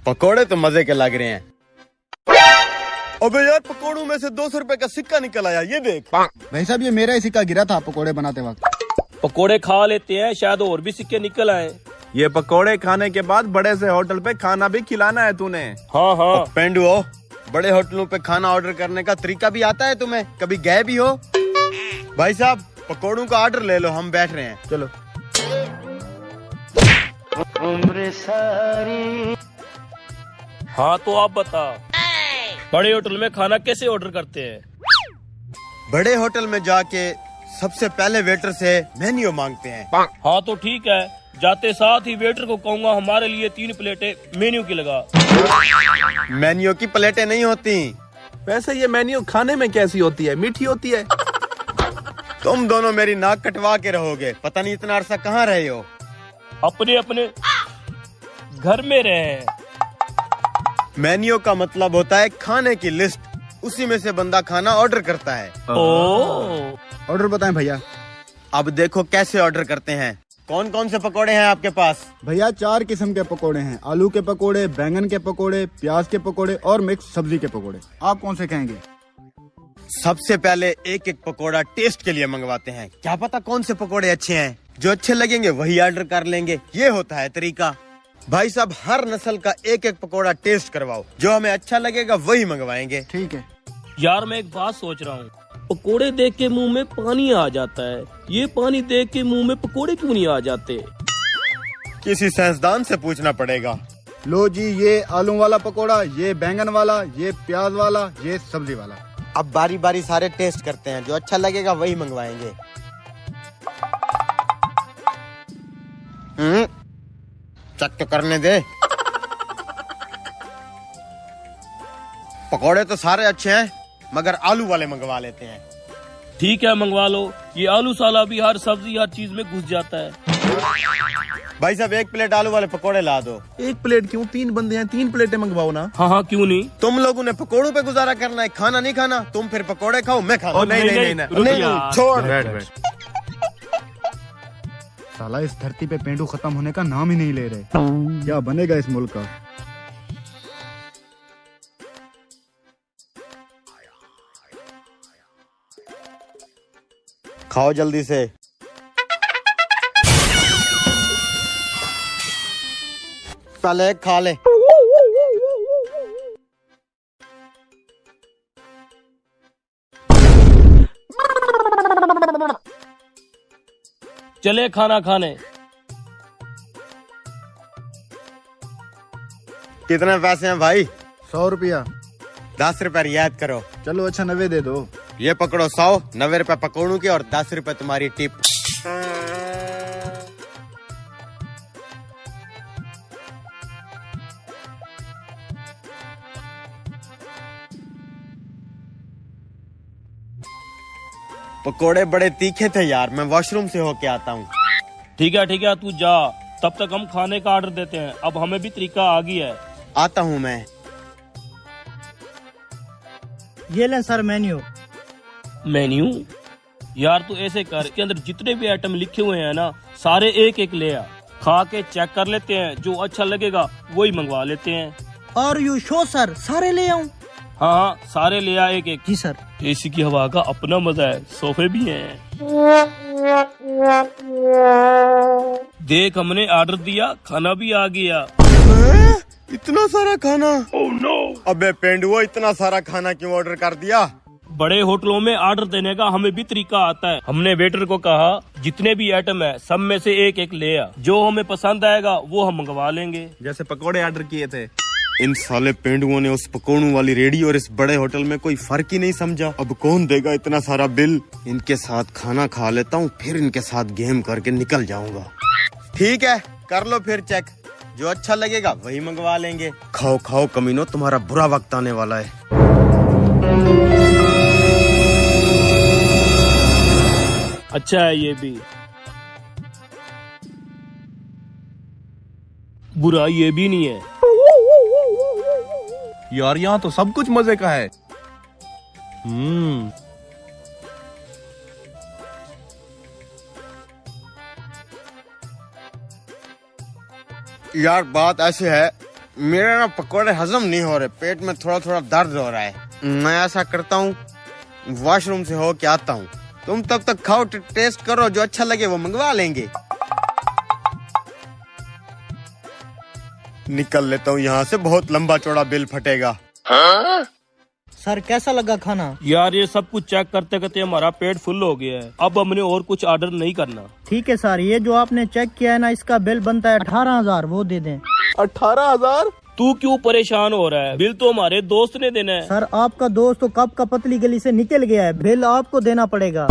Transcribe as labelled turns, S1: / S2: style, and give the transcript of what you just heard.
S1: पकोड़े तो मजे के लग रहे हैं। अबे यार, पकोड़ों में से 200 रुपए का सिक्का निकल आया, ये देख।
S2: भाई साहब, ये मेरा ही सिक्का गिरा था पकोड़े बनाते वक्त।
S3: पकोड़े खा लेते हैं, शायद और भी सिक्के निकल आए।
S4: ये पकोड़े खाने के बाद बड़े से होटल पे खाना भी खिलाना है तूने।
S3: हाँ हाँ।
S1: पेंडुओ, बड़े होटलों पे खाना ऑर्डर करने का तरीका भी आता है तुम्हें? कभी गए भी हो? भाई साहब, पकोड़ों का ऑर्डर ले लो, हम बैठ रहे हैं।
S4: चलो।
S3: हाँ तो आप बता, बड़े होटल में खाना कैसे ऑर्डर करते हैं?
S1: बड़े होटल में जाके सबसे पहले वेटर से मेन्यू मांगते हैं।
S3: हाँ तो ठीक है, जाते साथ ही वेटर को कहूँगा हमारे लिए 3 प्लेटें मेन्यू की लगा।
S1: मेन्यू की प्लेटें नहीं होती।
S4: वैसे ये मेन्यू खाने में कैसी होती है? मीठी होती है?
S1: तुम दोनों मेरी नाक कटवा के रहोगे। पता नहीं इतना अरसा कहाँ रहे हो।
S3: अपने अपने घर में रहे हैं।
S1: मेन्यू का मतलब होता है खाने की लिस्ट, उसी में से बंदा खाना ऑर्डर करता है।
S3: ओह,
S2: ऑर्डर बताएं भैया।
S1: अब देखो कैसे ऑर्डर करते हैं। कौन कौन से पकोड़े हैं आपके पास?
S2: भैया 4 किस्म के पकोड़े हैं। आलू के पकोड़े, बैंगन के पकोड़े, प्याज के पकोड़े और मिक्स सब्जी के पकोड़े। आप कौन से कहेंगे?
S1: सबसे पहले एक एक पकोड़ा टेस्ट के लिए मंगवाते हैं। क्या पता कौन से पकोड़े अच्छे हैं। जो अच्छे लगेंगे वही ऑर्डर कर लेंगे। ये होता है तरीका। भाई साहब, हर नस्ल का एक एक पकोड़ा टेस्ट करवाओ, जो हमें अच्छा लगेगा वही मंगवाएंगे।
S2: ठीक है।
S3: यार मैं एक बात सोच रहा हूँ, पकोड़े देख के मुंह में पानी आ जाता है, ये पानी देख के मुंह में पकोड़े क्यों नहीं आ जाते?
S1: किसी साइंसदान से पूछना पड़ेगा।
S2: लो जी, ये आलू वाला पकोड़ा, ये बैंगन वाला, ये प्याज वाला, ये सब्जी वाला।
S1: अब बारी बारी सारे टेस्ट करते हैं, जो अच्छा लगेगा वही मंगवाएंगे। चेक तो करने दे। पकोड़े तो सारे अच्छे हैं, मगर आलू वाले मंगवा लेते हैं।
S3: ठीक है, मंगवा लो। ये आलू साला भी हर सब्जी हर चीज में घुस जाता है।
S1: भाई साहब, 1 प्लेट आलू वाले पकोड़े ला दो।
S4: 1 प्लेट क्यों? 3 बंदे हैं, 3 प्लेटें मंगवाओ ना।
S3: हाँ हाँ, क्यों नहीं।
S1: तुम लोगों ने पकोड़ों पे गुजारा करना है, खाना नहीं खाना। तुम फिर पकोड़े खाओ, मैं खाना।
S3: नहीं, रुक यार।
S1: छोड़।
S4: बैठ।
S2: साला इस धरती पे पेंडू खत्म होने का नाम ही नहीं ले रहे। क्या बनेगा इस मुल्क का?
S1: खाओ जल्दी से। पहले एक खा ले।
S3: चले खाना खाने।
S1: कितने पैसे हैं भाई?
S2: 100 रुपया।
S1: 10 रुपए रियायत करो।
S2: चलो अच्छा 90 दे दो।
S1: ये पकड़ो 100, 90 रुपए पकोड़ों के और 10 रुपए तुम्हारी टिप। पकोड़े बड़े तीखे थे यार, मैं वॉशरूम से होके आता हूँ।
S3: ठीक है, तू जा, तब तक हम खाने का ऑर्डर देते हैं। अब हमें भी तरीका आ गया है।
S1: आता हूँ मैं।
S5: ये लें सर मेन्यू।
S3: मेन्यू? यार तू ऐसे कर, इसके अंदर जितने भी आइटम लिखे हुए हैं ना, सारे एक एक ले आ। खा के चेक कर लेते हैं, जो अच्छा लगेगा वही मंगवा लेते हैं।
S5: और यू शो सर, सारे ले आऊं?
S3: हाँ हाँ, सारे ले आ एक एक।
S5: जी सर।
S3: एसी की हवा का अपना मजा है, सोफे भी हैं। देख, हमने ऑर्डर दिया, खाना भी आ गया।
S1: इतना सारा खाना? Oh no. अबे पेंडुओ, इतना सारा खाना क्यों ऑर्डर कर दिया?
S3: बड़े होटलों में ऑर्डर देने का हमें भी तरीका आता है। हमने वेटर को कहा जितने भी आइटम है सब में से एक एक ले आ, जो हमें पसंद आएगा वो हम मंगवा लेंगे।
S4: जैसे पकोड़े ऑर्डर किए थे।
S1: इन साले पेंडुओं ने उस पकोड़ों वाली रेडी और इस बड़े होटल में कोई फर्क ही नहीं समझा। अब कौन देगा इतना सारा बिल? इनके साथ खाना खा लेता हूँ, फिर इनके साथ गेम करके निकल जाऊंगा। ठीक है, कर लो फिर चेक, जो अच्छा लगेगा वही मंगवा लेंगे। खाओ खाओ कमीनो, तुम्हारा बुरा वक्त आने वाला है।
S3: अच्छा है ये भी, बुरा ये भी नहीं है।
S4: यार यहाँ तो सब कुछ मजे का है।
S1: यार बात ऐसे है, मेरे ना पकोड़े हजम नहीं हो रहे, पेट में थोड़ा थोड़ा दर्द हो रहा है। मैं ऐसा करता हूँ, वॉशरूम से हो के आता हूँ, तुम तब तक खाओ, टेस्ट करो, जो अच्छा लगे वो मंगवा लेंगे। निकल लेता हूँ यहाँ से, बहुत लंबा चौड़ा बिल फटेगा।
S5: सर कैसा लगा खाना?
S3: यार ये सब कुछ चेक करते करते हमारा पेट फुल हो गया है, अब हमने और कुछ ऑर्डर नहीं करना।
S5: ठीक है सर, ये जो आपने चेक किया है ना, इसका बिल बनता है 18,000, वो दे दें।
S4: 18,000?
S3: तू क्यों परेशान हो रहा है? बिल तो हमारे दोस्त ने देना है।
S5: सर आपका दोस्त तो कब का पतली गली से निकल गया है, बिल आपको देना पड़ेगा।